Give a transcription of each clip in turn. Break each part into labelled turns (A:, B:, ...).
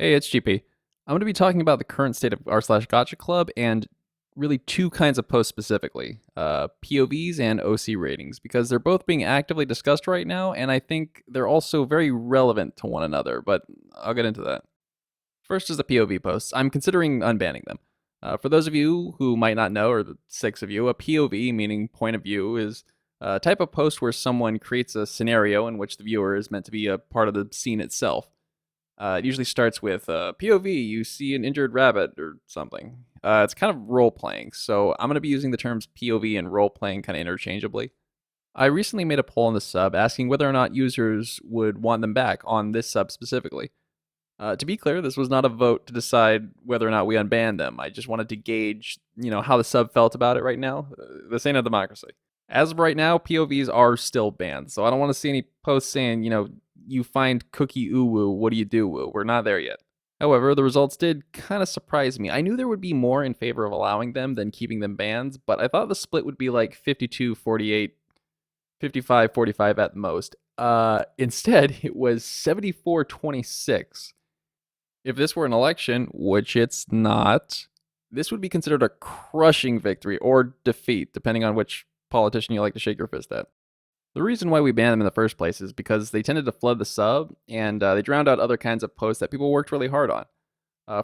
A: Hey, it's GP. I'm going to be talking about the current state of r/GachaClub and really two kinds of posts specifically, POVs and OC ratings, because they're both being actively discussed right now, and I think they're also very relevant to one another, but I'll get into that. First is the POV posts. I'm considering unbanning them. For those of you who might not know, or the six of you, a POV, meaning point of view, is a type of post where someone creates a scenario in which the viewer is meant to be a part of the scene itself. It usually starts with POV, you see an injured rabbit or something. It's kind of role playing, so I'm going to be using the terms POV and role playing kind of interchangeably. I recently made a poll on the sub asking whether or not users would want them back on this sub specifically. To be clear, this was not a vote to decide whether or not we unban them. I just wanted to gauge, how the sub felt about it right now. This ain't a democracy. As of right now, POVs are still banned, so I don't want to see any posts saying, you find cookie uwu, what do you do, woo? We're not there yet. However, the results did kind of surprise me. I knew there would be more in favor of allowing them than keeping them banned, but I thought the split would be like 52-48, 55-45 at the most. Instead, it was 74-26. If this were an election, which it's not, this would be considered a crushing victory or defeat, depending on which politician you like to shake your fist at. The reason why we banned them in the first place is because they tended to flood the sub, and they drowned out other kinds of posts that people worked really hard on.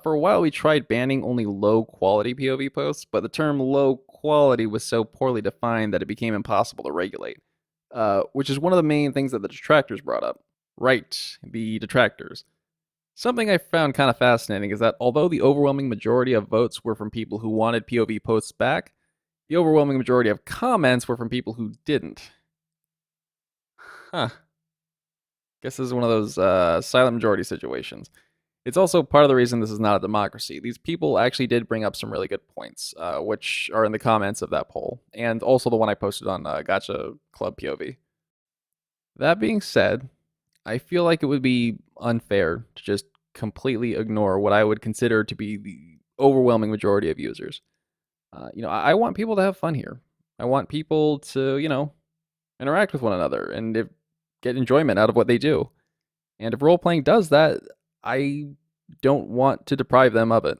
A: For a while, we tried banning only low-quality POV posts, but the term low quality was so poorly defined that it became impossible to regulate, which is one of the main things that the detractors brought up. Right, the detractors. Something I found kind of fascinating is that although the overwhelming majority of votes were from people who wanted POV posts back, the overwhelming majority of comments were from people who didn't. Huh. Guess this is one of those silent majority situations. It's also part of the reason this is not a democracy. These people actually did bring up some really good points, which are in the comments of that poll, and also the one I posted on GachaClub POV. That being said, I feel like it would be unfair to just completely ignore what I would consider to be the overwhelming majority of users. I want people to have fun here. I want people to, interact with one another and get enjoyment out of what they do. And if role playing does that, I don't want to deprive them of it.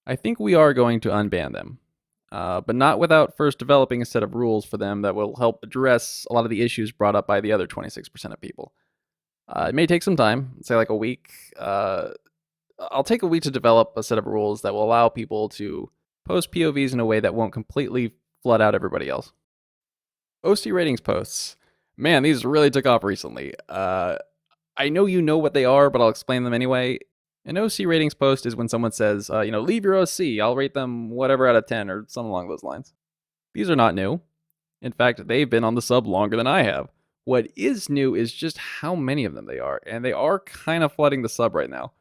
A: I think we are going to unban them, but not without first developing a set of rules for them that will help address a lot of the issues brought up by the other 26% of people. It may take some time, say like a week. I'll take a week to develop a set of rules that will allow people to post POVs in a way that won't completely flood out everybody else. OC ratings posts. Man, these really took off recently. I know you know what they are, but I'll explain them anyway. An OC ratings post is when someone says, leave your OC, I'll rate them whatever out of 10 or something along those lines. These are not new. In fact, they've been on the sub longer than I have. What is new is just how many of them they are, and they are kind of flooding the sub right now.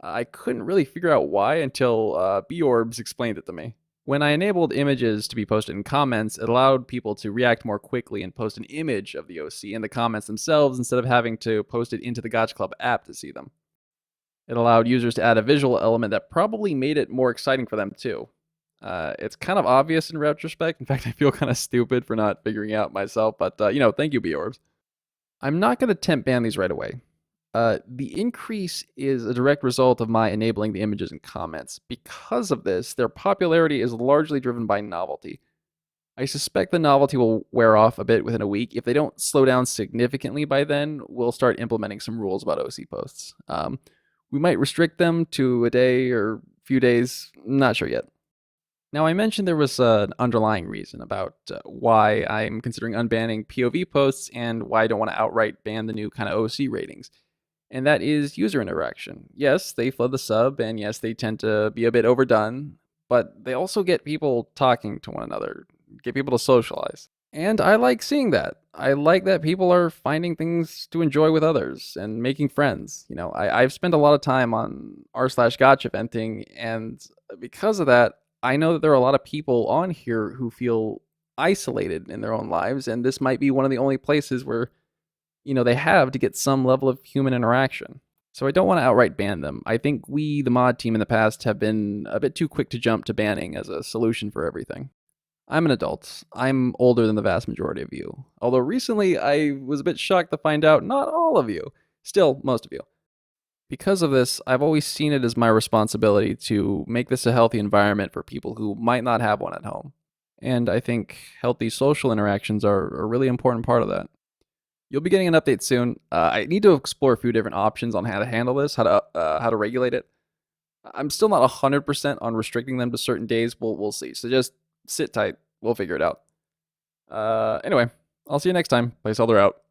A: I couldn't really figure out why until B-Orbs explained it to me. When I enabled images to be posted in comments, it allowed people to react more quickly and post an image of the OC in the comments themselves instead of having to post it into the GachaClub app to see them. It allowed users to add a visual element that probably made it more exciting for them too. It's kind of obvious in retrospect. In fact, I feel kind of stupid for not figuring it out myself, but thank you, B-Orbs. I'm not going to temp ban these right away. The increase is a direct result of my enabling the images and comments. Because of this, their popularity is largely driven by novelty. I suspect the novelty will wear off a bit within a week. If they don't slow down significantly by then, we'll start implementing some rules about OC posts. We might restrict them to a day or a few days, not sure yet. Now, I mentioned there was an underlying reason about why I'm considering unbanning POV posts and why I don't want to outright ban the new kind of OC ratings. And that is user interaction. Yes, they flood the sub, and yes, they tend to be a bit overdone, but they also get people talking to one another, get people to socialize. And I like seeing that. I like that people are finding things to enjoy with others and making friends. I've spent a lot of time on r/gacha venting, and because of that, I know that there are a lot of people on here who feel isolated in their own lives, and this might be one of the only places where they have to get some level of human interaction. So I don't want to outright ban them. I think we, the mod team in the past, have been a bit too quick to jump to banning as a solution for everything. I'm an adult. I'm older than the vast majority of you. Although recently I was a bit shocked to find out not all of you. Still, most of you. Because of this, I've always seen it as my responsibility to make this a healthy environment for people who might not have one at home. And I think healthy social interactions are a really important part of that. You'll be getting an update soon. I need to explore a few different options on how to handle this, how to regulate it. I'm still not 100% on restricting them to certain days. We'll see. So just sit tight. We'll figure it out. Anyway, I'll see you next time. Placeholder out.